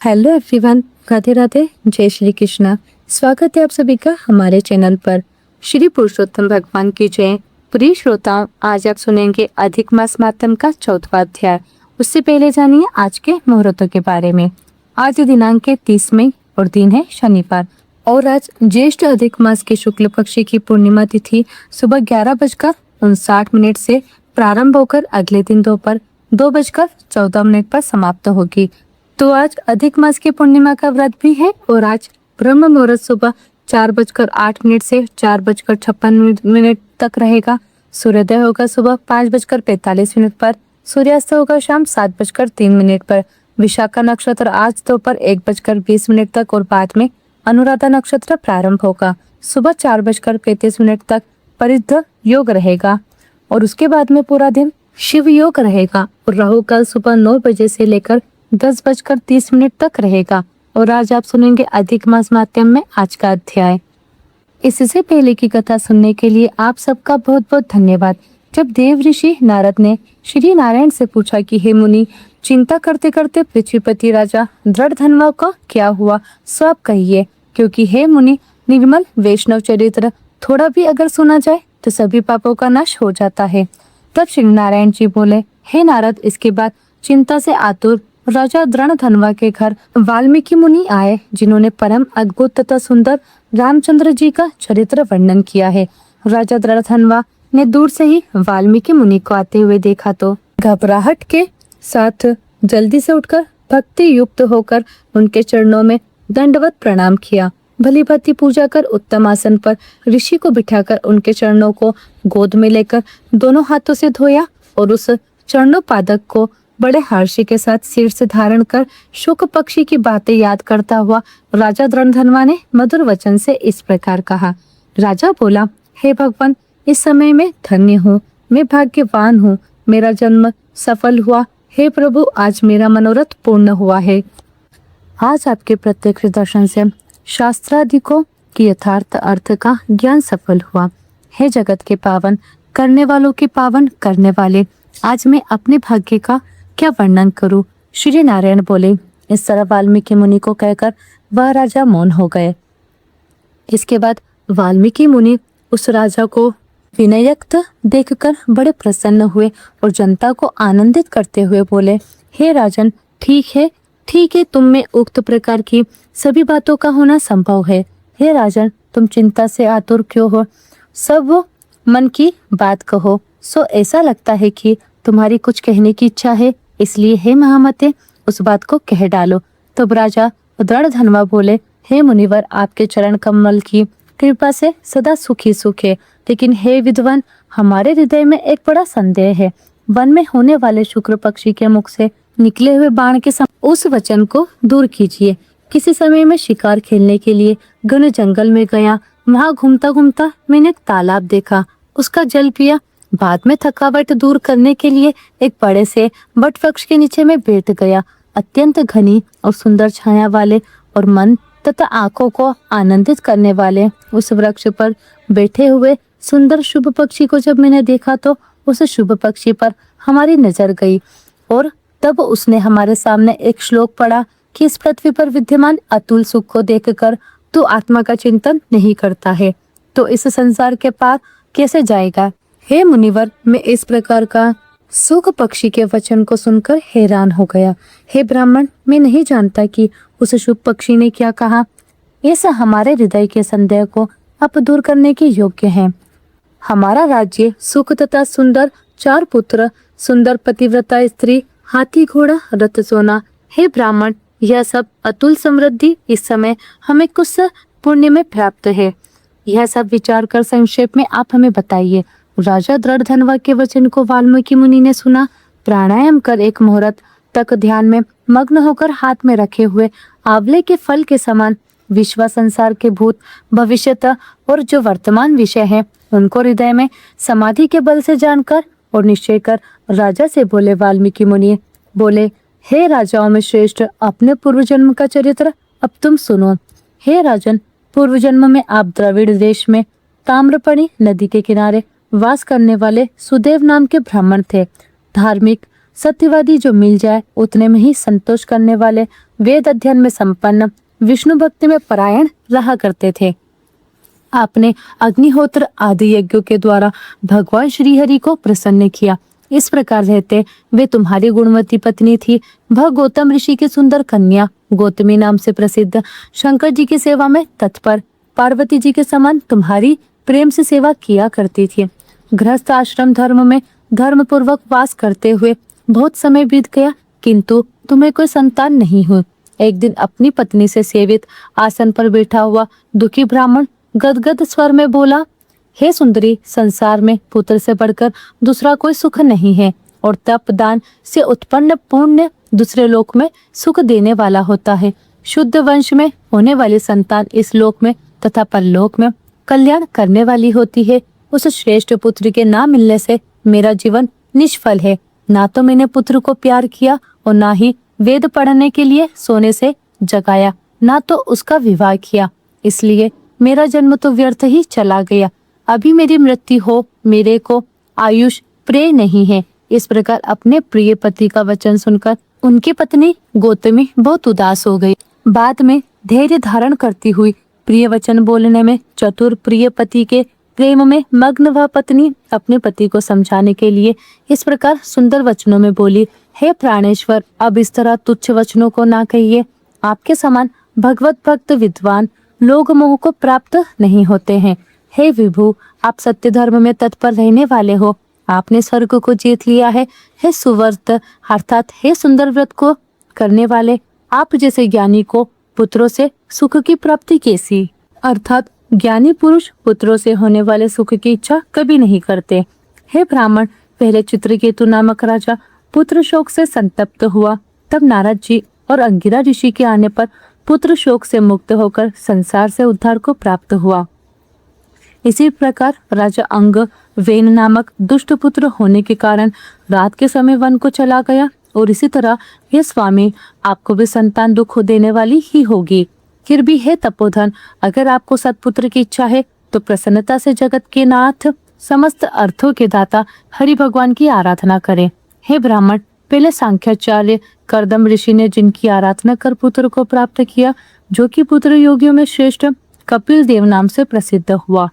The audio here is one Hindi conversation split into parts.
हेलो एवरीवन, राधे राधे, जय श्री कृष्णा। स्वागत है आप सभी का हमारे चैनल पर। श्री पुरुषोत्तम भगवान की जय। प्रिय श्रोताओं, आज आप सुनेंगे अधिक मास मातम का 4वां अध्याय। उससे पहले जानिए आज के मुहूर्तों के बारे में। आज दिनांक है 30 मई और दिन है शनिवार। और आज ज्येष्ठ अधिक मास की शुक्ल पक्षी की पूर्णिमा तिथि सुबह 11:59 से प्रारंभ होकर अगले दिन दोपहर 2:14 पर समाप्त होगी। तो आज अधिक मास की पूर्णिमा का व्रत भी है और आज ब्रह्म मुहूर्त सुबह 4:08 से 4:56 तक रहेगा। सूर्योदय होगा सुबह 5:45 पर। सूर्यास्त होगा शाम 7:03 पर। विशाखा नक्षत्र आज दोपहर 1:20 तक और बाद में अनुराधा नक्षत्र प्रारंभ होगा। सुबह 4:35 तक परिद्ध योग रहेगा और उसके बाद में पूरा दिन शिव योग रहेगा और राहु काल सुबह 9 बजे से लेकर 10:30 तक रहेगा। और आज आप सुनेंगे अधिक मास माध्यम में आज का अध्याय। इससे पहले की कथा सुनने के लिए आप सबका बहुत बहुत धन्यवाद। जब देव ऋषि नारद ने श्री नारायण से पूछा कि हे मुनि, चिंता करते करते पृथ्वीपति राजा दृढ़धन्वा का क्या हुआ, सो आप कहिए, क्योंकि हे मुनि, निर्मल वैष्णव चरित्र थोड़ा भी अगर सुना जाए तो सभी पापों का नाश हो जाता है। तब श्री नारायण जी बोले, हे नारद, इसके बाद चिंता से आतुर राजा दृढ़धन्वा के घर वाल्मीकि मुनि आए, जिन्होंने परम अद्भुत तथा सुंदर रामचंद्र जी का चरित्र वर्णन किया है। राजा दृढ़धन्वा ने दूर से ही वाल्मीकि मुनि को आते हुए देखा तो घबराहट के साथ जल्दी से उठकर भक्ति युक्त होकर उनके चरणों में दंडवत प्रणाम किया। भली भांति पूजा कर उत्तम आसन पर ऋषि को बिठाकर उनके चरणों को गोद में लेकर दोनों हाथों से धोया और उस चरणोपादक को बड़े हर्ष के साथ सिर से धारण कर शुक पक्षी की बातें याद करता हुआ राजा दृढ़धन्वा ने मधुर वचन से इस प्रकार कहा। राजा बोला, हे भगवान, इस समय में धन्य हूँ, मैं भाग्यवान हूँ, मेरा जन्म सफल हुआ। हे प्रभु, आज मेरा मनोरथ पूर्ण हुआ है। आज आपके प्रत्यक्ष दर्शन से शास्त्राधिकों की यथार्थ अर्थ का ज्ञान सफल हुआ। हे जगत के पावन करने वालों के पावन करने वाले, आज मैं अपने भाग्य का क्या वर्णन करूं। श्री नारायण बोले। इस तरह वाल्मीकि मुनि को कहकर वह राजा मौन हो गए। इसके बाद वाल्मीकि मुनि उस राजा को विनयक्त देखकर बड़े प्रसन्न हुए और जनता को आनंदित करते हुए बोले, हे राजन, ठीक है, तुम में उक्त प्रकार की सभी बातों का होना संभव है। हे राजन, तुम चिंता से आतुर क्यों हो? सब मन की बात कहो। सो ऐसा लगता है कि तुम्हारी कुछ कहने की इच्छा है, इसलिए हे महामते, उस बात को कह डालो। तब राजा दृढ़धन्वा बोले, हे मुनिवर, आपके चरण कमल की कृपा से सदा सुखी सुख है, लेकिन हे विद्वान, हमारे हृदय में एक बड़ा संदेह है। वन में होने वाले शुक्र पक्षी के मुख से निकले हुए बाण के उस वचन को दूर कीजिए। किसी समय में शिकार खेलने के लिए घने जंगल में गया, वहां घूमता घूमता मैंने एक तालाब देखा, उसका जल पिया। बाद में थकावट दूर करने के लिए एक बड़े से वट वृक्ष के नीचे में बैठ गया। अत्यंत घनी और सुंदर छाया वाले और मन तथा आंखों को आनंदित करने वाले उस वृक्ष पर बैठे हुए सुंदर शुभ पक्षी को जब मैंने देखा तो उस शुभ पक्षी पर हमारी नजर गई और तब उसने हमारे सामने एक श्लोक पढ़ा कि इस पृथ्वी पर विद्यमान अतुल सुख को देखकर तू आत्मा का चिंतन नहीं करता है तो इस संसार के पार कैसे जाएगा। हे मुनिवर, मैं इस प्रकार का सुख पक्षी के वचन को सुनकर हैरान हो गया। हे ब्राह्मण, मैं नहीं जानता कि उस शुभ पक्षी ने क्या कहा। इस हमारे हृदय के संदेह को अब दूर करने के योग्य है। हमारा राज्य सुख तथा सुंदर 4 पुत्र, सुंदर पतिव्रता स्त्री, हाथी घोड़ा रथ सोना। हे ब्राह्मण, यह सब अतुल समृद्धि इस समय हमें कुछ पुण्य में प्राप्त है। यह सब विचार कर संक्षेप में आप हमें बताइए। राजा दृढ़धन्वा के वचन को वाल्मीकि मुनि ने सुना। प्राणायाम कर एक मुहूर्त तक ध्यान में मग्न होकर हाथ में रखे हुए आंवले के फल के समान विश्व संसार के भूत भविष्यत और जो वर्तमान विषय है उनको हृदय में समाधि के बल से जानकर और निश्चय कर राजा से बोले वाल्मीकि मुनि बोले, हे राजाओं में श्रेष्ठ, अपने पूर्व जन्म का चरित्र अब तुम सुनो। हे राजन, पूर्व जन्म में आप द्रविड़ देश में ताम्रपर्णी नदी के किनारे वास करने वाले सुदेव नाम के ब्राह्मण थे। धार्मिक सत्यवादी जो मिल जाए उतने में ही संतोष करने वाले, वेद अध्ययन में संपन्न, विष्णु भक्ति में परायण रहा करते थे। आपने अग्निहोत्र आदि यज्ञों के द्वारा भगवान श्री हरि को प्रसन्न किया। इस प्रकार रहते वे तुम्हारी गुणवती पत्नी थी। वह गौतम ऋषि की सुंदर कन्या गौतमी नाम से प्रसिद्ध, शंकर जी की सेवा में तत्पर, पार्वती जी के समान तुम्हारी प्रेम से सेवा किया करती थी। गृहस्थ आश्रम धर्म में धर्म पूर्वक वास करते हुए बहुत समय बीत गया, किंतु तुम्हें कोई संतान नहीं हुई। एक दिन अपनी पत्नी से सेवित आसन पर बैठा हुआ दुखी ब्राह्मण गदगद स्वर में बोला, हे सुंदरी, संसार में पुत्र से बढ़कर दूसरा कोई सुख नहीं है, और तप दान से उत्पन्न पुण्य दूसरे लोक में सुख देने वाला होता है। शुद्ध वंश में होने वाली संतान इस लोक में तथा परलोक में कल्याण करने वाली होती है। उस श्रेष्ठ पुत्र के ना मिलने से मेरा जीवन निष्फल है। ना तो मैंने पुत्र को प्यार किया और ना ही वेद पढ़ने के लिए सोने से जगाया, ना तो उसका विवाह किया, इसलिए मेरा जन्म तो व्यर्थ ही चला गया। अभी मेरी मृत्यु हो, मेरे को आयुष प्रिय नहीं है। इस प्रकार अपने प्रिय पति का वचन सुनकर उनकी पत्नी गौतमी बहुत उदास हो गई। बाद में धैर्य धारण करती हुई प्रिय वचन बोलने में चतुर प्रिय पति के प्रेम में मग्न वह पत्नी अपने पति को समझाने के लिए इस प्रकार सुंदर वचनों में बोली, हे प्राणेश्वर, अब इस तरह तुच्छ वचनों को ना कहिए। आपके समान भगवत भक्त विद्वान लोग मोह को प्राप्त नहीं होते हैं। हे विभु, आप सत्य धर्म में तत्पर रहने वाले हो। आपने स्वर्ग को जीत लिया है। हे सुव्रत अर्थात हे सुंदर व्रत को करने वाले, आप जैसे ज्ञानी को पुत्रों से सुख की प्राप्ति कैसी? अर्थात ज्ञानी पुरुष पुत्रों से होने वाले सुख की इच्छा कभी नहीं करते। हे ब्राह्मण, पहले चित्रकेतु नामक राजा पुत्र शोक से संतप्त हुआ, तब नारद जी और अंगिरा ऋषि के आने पर पुत्र शोक से मुक्त होकर संसार से उद्धार को प्राप्त हुआ। इसी प्रकार राजा अंग वेन नामक दुष्ट पुत्र होने के कारण रात के समय वन को चला गया, और इसी तरह हे स्वामी, आपको भी संतान दुख देने वाली ही होगी। फिर भी हे तपोधन, अगर आपको सत्पुत्र की इच्छा है तो प्रसन्नता से जगत के नाथ समस्त अर्थों के दाता हरि भगवान की आराधना करें। हे ब्राह्मण, पहले सांख्याचार्य कर्दम ऋषि ने जिनकी आराधना कर पुत्र को प्राप्त किया, जो कि पुत्र योगियों में श्रेष्ठ कपिल देव नाम से प्रसिद्ध हुआ।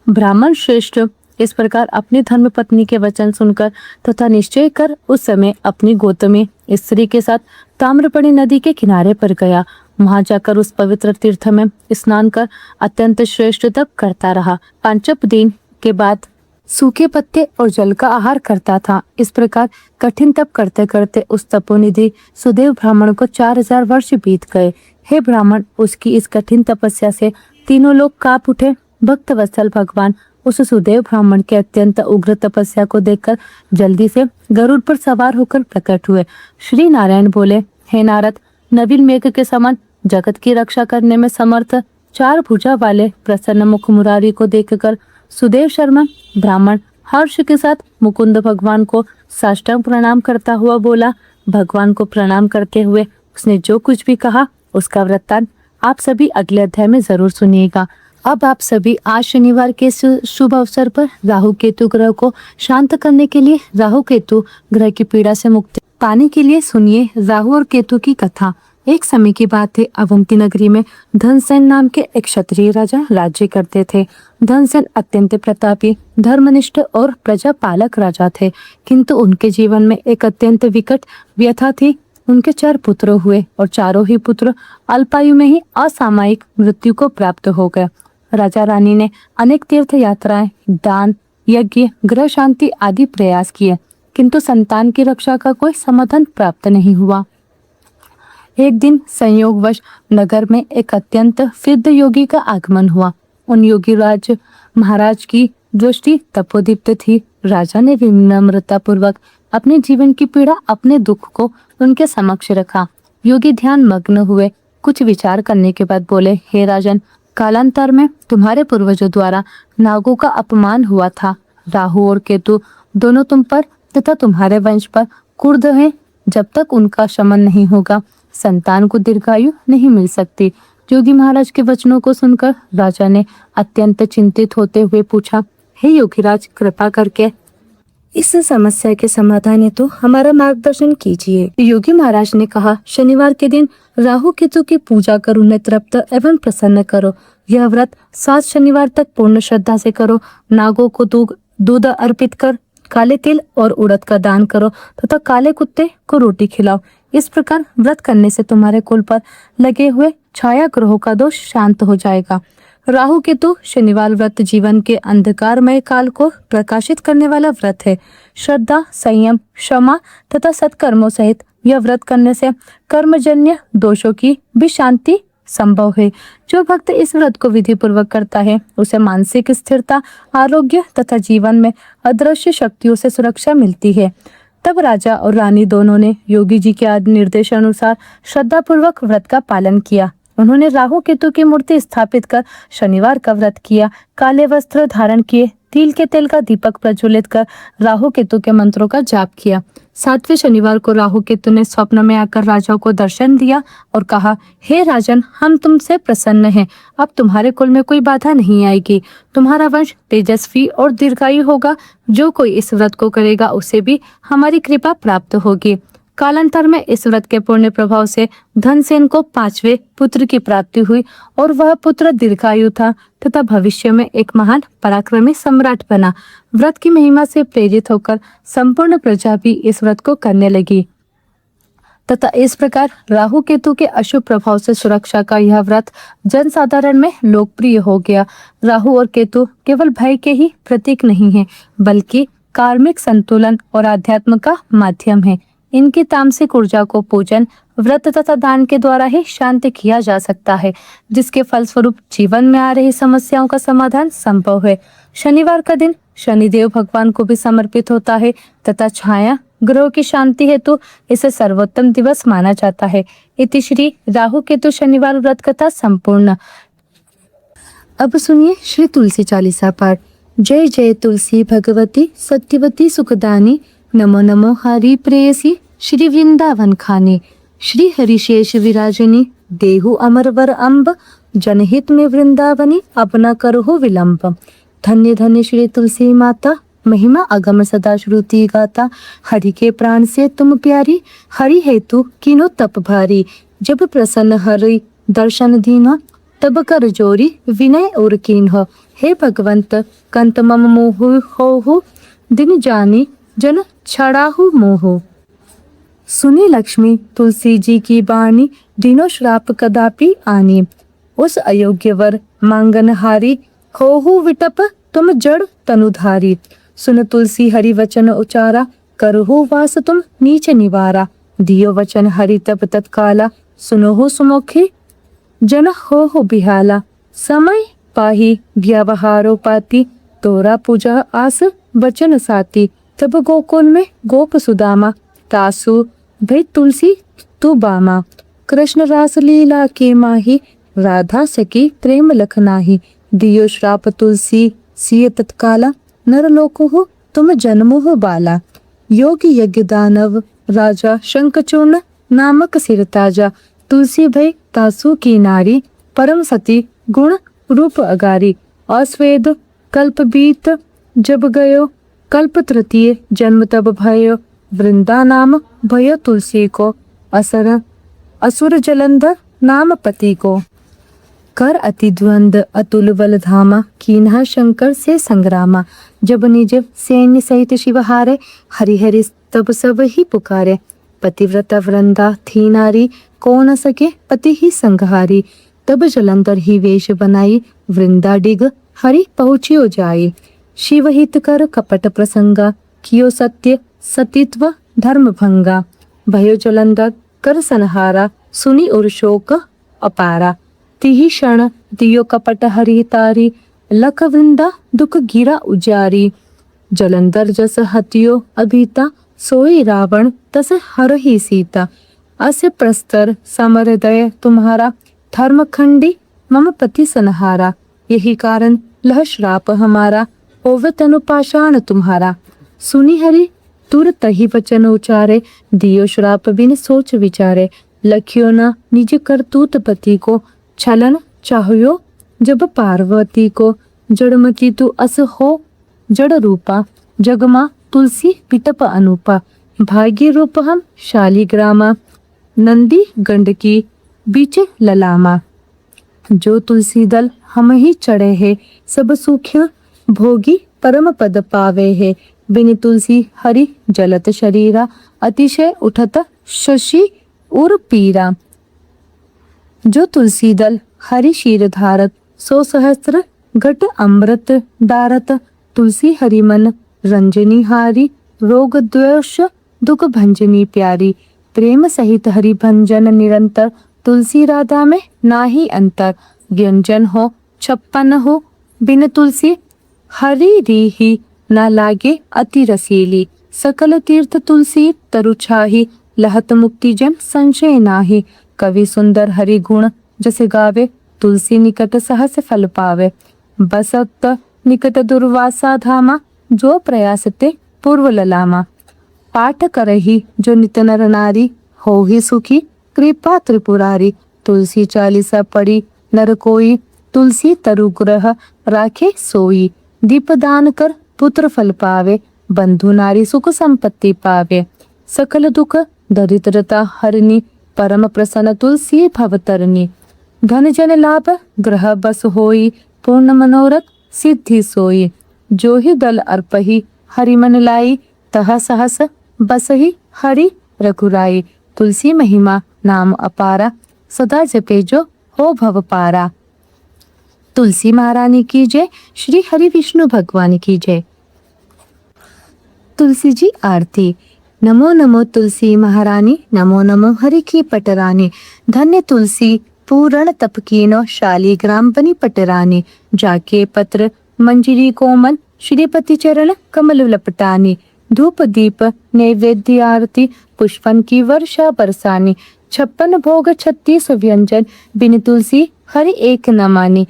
ब्राह्मण श्रेष्ठ इस प्रकार अपनी धर्म पत्नी के वचन सुनकर तथा निश्चय कर उस समय अपनी गौतमी स्त्री के साथ ताम्रपर्णी नदी के किनारे पर गया। वहां जाकर उस पवित्र तीर्थ में स्नान कर अत्यंत श्रेष्ठ तप करता रहा। 5 दिन के बाद सूखे पत्ते और जल का आहार करता था। इस प्रकार कठिन तप करते करते उस तपोनिधि सुदेव ब्राह्मण को 4000 वर्ष बीत गए। हे ब्राह्मण, उसकी इस कठिन तपस्या से तीनों लोग कांप उठे। भक्त वत्सल भगवान उस सुदेव ब्राह्मण के अत्यंत उग्र तपस्या को देखकर जल्दी से गरुड़ पर सवार होकर प्रकट हुए। श्री नारायण बोले, हे नारद, नवीन मेघ के समान जगत की रक्षा करने में समर्थ 4 भुजा वाले प्रसन्न मुख मुरारी को देखकर सुदेव शर्मा ब्राह्मण हर्ष के साथ मुकुंद भगवान को साष्टांग प्रणाम करता हुआ बोला। भगवान को प्रणाम करते हुए उसने जो कुछ भी कहा उसका वृत्तांत आप सभी अगले अध्याय में जरूर सुनिएगा। अब आप सभी आज शनिवार के शुभ अवसर पर राहु केतु ग्रह को शांत करने के लिए, राहु केतु ग्रह की पीड़ा से मुक्ति पाने के लिए सुनिए राहु और केतु की कथा। एक समय की बात है, अवंती नगरी में धनसेन नाम के एक क्षत्रिय राजा राज्य करते थे। धनसेन अत्यंत प्रतापी, धर्मनिष्ठ और प्रजापालक राजा थे, किंतु उनके जीवन में एक अत्यंत विकट व्यथा थी। उनके 4 पुत्र हुए और चारों ही पुत्र अल्पायु में ही असामयिक मृत्यु को प्राप्त हो गए। राजा रानी ने अनेक तीर्थ यात्राएं, दान, यज्ञ, गृह शांति आदि प्रयास किए, किंतु संतान की रक्षा का कोई समाधान प्राप्त नहीं हुआ। एक दिन संयोगवश नगर में एक अत्यंत सिद्ध योगी का आगमन हुआ। उन योगी राज महाराज की दृष्टि तपोदीप्त थी। राजा ने विनम्रता पूर्वक अपने जीवन की पीड़ा, अपने दुख को उनके समक्ष रखा। योगी ध्यान मग्न हुए। कुछ विचार करने के बाद बोले, हे राजन, कालांतर में तुम्हारे पूर्वजों द्वारा नागों का अपमान हुआ था। राहु और केतु दोनों तुम पर तथा तुम्हारे वंश पर क्रुद्ध हैं। जब तक उनका शमन नहीं होगा संतान को दीर्घायु नहीं मिल सकती। योगी महाराज के वचनों को सुनकर राजा ने अत्यंत चिंतित होते हुए पूछा, हे योगीराज, कृपा करके इस समस्या के समाधान हेतु हमारा मार्गदर्शन कीजिए। योगी महाराज ने कहा, शनिवार के दिन राहु केतु की पूजा कर उन्हें तृप्त एवं प्रसन्न करो। यह व्रत 7 शनिवार तक पूर्ण श्रद्धा से करो। नागों को दूध अर्पित कर काले तिल और उड़द का दान करो तथा काले कुत्ते को रोटी खिलाओ। इस प्रकार व्रत करने से तुम्हारे कुल पर लगे हुए छाया ग्रहों का दोष शांत हो जाएगा। राहु केतु शनिवार व्रत जीवन के अंधकारमय काल को प्रकाशित करने वाला व्रत है। श्रद्धा, संयम, क्षमा तथा सत्कर्मों सहित यह व्रत करने से कर्मजन्य दोषों की भी शांति संभव है। जो भक्त इस व्रत को विधि पूर्वक करता है उसे मानसिक स्थिरता, आरोग्य तथा जीवन में अदृश्य शक्तियों से सुरक्षा मिलती है। तब राजा और रानी दोनों ने योगी जी के निर्देशानुसार श्रद्धा पूर्वक व्रत का पालन किया। उन्होंने राहु केतु की मूर्ति स्थापित कर शनिवार का व्रत किया। काले वस्त्र धारण किए, तिल के तेल का दीपक प्रज्वलित कर राहु केतु के मंत्रों का जाप किया। 7वें शनिवार को राहु केतु ने स्वप्न में आकर राजा को दर्शन दिया और कहा, हे राजन, हम तुमसे प्रसन्न हैं। अब तुम्हारे कुल में कोई बाधा नहीं आएगी। तुम्हारा वंश तेजस्वी और दीर्घायु होगा। जो कोई इस व्रत को करेगा उसे भी हमारी कृपा प्राप्त होगी। कालांतर में इस व्रत के पुण्य प्रभाव से धनसेन को 5वें पुत्र की प्राप्ति हुई और वह पुत्र दीर्घायु था तथा भविष्य में एक महान पराक्रमी सम्राट बना। व्रत की महिमा से प्रेरित होकर संपूर्ण प्रजा भी इस व्रत को करने लगी तथा इस प्रकार राहु केतु के अशुभ प्रभाव से सुरक्षा का यह व्रत जनसाधारण में लोकप्रिय हो गया। राहु और केतु केवल भय के ही प्रतीक नहीं है, बल्कि कार्मिक संतुलन और आध्यात्म का माध्यम है। इनकी तामसिक ऊर्जा को पूजन, व्रत तथा दान के द्वारा ही शांत किया जा सकता है, जिसके फलस्वरूप जीवन में आ रही समस्याओं का समाधान संभव है। शनिवार का दिन शनिदेव भगवान को भी समर्पित होता है तथा छाया ग्रहों की शांति हेतु इसे सर्वोत्तम दिवस माना जाता है। इति श्री राहु केतु शनिवार व्रत कथा संपूर्ण। अब सुनिए श्री तुलसी चालीसा पाठ। जय जय तुलसी भगवती सत्यवती सुखदानी, नमो नमो हरि प्रेयसी श्री वृंदावन खानी। श्री हरिशेष विराजनी देहु अमरवर अम्ब, जनहित में वृंदावनी अपना करहु विलंब। धन्य धन्य श्री तुलसी माता, महिमा अगम सदा श्रुति गाता। हरि के प्राण से तुम प्यारी, हरि हेतु कीनो तप भारी। जब प्रसन्न हरि दर्शन दीना, तब कर जोरी विनय और कीन हो। हे भगवंत कंत मम मोहु हो, दिन जानी जन छड़ाहु मोह। सुनी लक्ष्मी तुलसी जी की बाणी, दिनो श्राप कदापि आनी। उस अयोग्य वर मांगनहारी, होहु विटप तुम जड़ तनुधारी। सुन तुलसी हरि वचन उचारा, करहु वास तुम नीच निवारा। दियो वचन हरि तब तत्काला, सुनहु सुमुखी जन हो बिहाला। समय पाही व्यवहारो पाती, तोरा पूजा आस वचन साती। तब गोकुल में गोप सुदामा, तासु भई तुलसी तू बामा। कृष्ण रास लीला के माही, राधा सकी प्रेम लखनाही। दियो श्राप तुलसी सिय तत्काला, नर लोको हो तुम जन्मो हो बाला। योगी यज्ञ दानव राजा, शंखचूर्ण नामक सिर ताजा। तुलसी भई तासु की नारी, परम सती गुण रूप अगारी। अस्वेद कल्प बीत जब गयो, कल्प तृतीय जन्म तब भयो। वृंदा नाम भयो तुलसी को, असुर जलंधर नाम पति को। कर अति द्वंद अतुल बल धामा, कीन्हा शंकर से संग्रामा। जब निज सैन्य सहित शिव हारे, हरि हरि तब सब ही पुकारे। पतिव्रता वृंदा थी नारी, को न सके पति ही संघारी। तब जलंधर ही वेश बनाई, वृंदा डिग हरि पहुँचियो जाई। शिव हित कर कपट प्रसंगा, कियो सत्य सतीत्व धर्म भंगा। भयो जलंधर कर संहारा, सुनी और शोक अपारा। तिहि क्षण दियो कपट हरि तारी, लख वृंदा दुख गिरा उजारी। जलंधर जस हतियो अभीता, सोई रावण तस हरहि सीता। अस्य प्रस्तर समर दय तुम्हारा, धर्मखंडी मम पति संहारा। यही कारण लह श्राप हमारा, होवे तनु पाषाण तुम्हारा। सुनी हरि तुरत ही वचन उचारे, दियो श्राप बिन सोच विचारे। लखियो न निज करतूत पति को, छलन चाह्यो जब पार्वती को। जड़मती तू अस हो जड़ रूपा, जगमा तुलसी विटप अनुपा, भाग्य रूप हम शालिग्रामा, नंदी गंडकी बीच ललामा। जो तुलसी दल हम ही चढ़े है, सब सुख भोगी परम पद पावे है। बिन तुलसी हरि जलत शरीरा, अतिशय उठत शशि उर पीरा। जो तुलसी दल हरि शीर धारत, सो सहस्त्र घट अमृत दारत। तुलसी हरि मन रंजनी हारी, रोग द्वेष दुख भंजनी प्यारी। प्रेम सहित हरि भंजन निरंतर, तुलसी राधा में नाही अंतर। व्यंजन हो 56 हो, बिन तुलसी हरि रीहि, न लागे अति रसीली। सकल तीर्थ तुलसी तरुछाही, लहत मुक्ति जन संशय नाही। कवि सुंदर हरि गुण जस गावे, तुलसी निकट सहस फल पावे। बसत निकट दुर्वासा धामा, जो प्रयास ते पूर्व ललामा। पाठ करही जो नित नर नारी, हो ही सुखी कृपा त्रिपुरारी। तुलसी चालीसा पढ़ी नर कोई, तुलसी तरु ग्रह राखे सोई। दीप दान कर पुत्र फल पावे, बंधु नारी सुख संपत्ति पावे। सकल दुख दरिद्रता हरनी, परम प्रसन्न तुलसी भवतरनी। धन जन लाभ ग्रह बस होई, पूर्ण मनोरथ सिद्धि सोई। जो ही दल अर्पही हरि मन लाई, तह सहस बसही हरि रघुराई। तुलसी महिमा नाम अपारा, सदा जपे जो हो भव पारा। तुलसी महारानी की जय, श्री हरि विष्णु भगवान की जय। तुलसी जी आरती। नमो नमो तुलसी महारानी, नमो नमो हरि की पटरानी। धन्य तुलसी पूर्ण तप कीनो, शालिग्राम बनी पटरानी। जाके पत्र मंजरी कोमल, श्रीपति चरण कमल लपटानी। धूप दीप नैवेद्य आरती, पुष्पन की वर्षा बरसानी। 56 भोग 36 व्यंजन, बिन तुलसी हरि एक न मानी।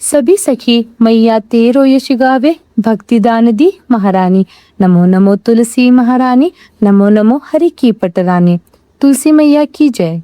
सभी सखी मैया तेरो यश गावे, भक्ति दान दी महारानी। नमो नमो तुलसी महारानी, नमो नमो हरि की पटरानी। तुलसी मैया की जय।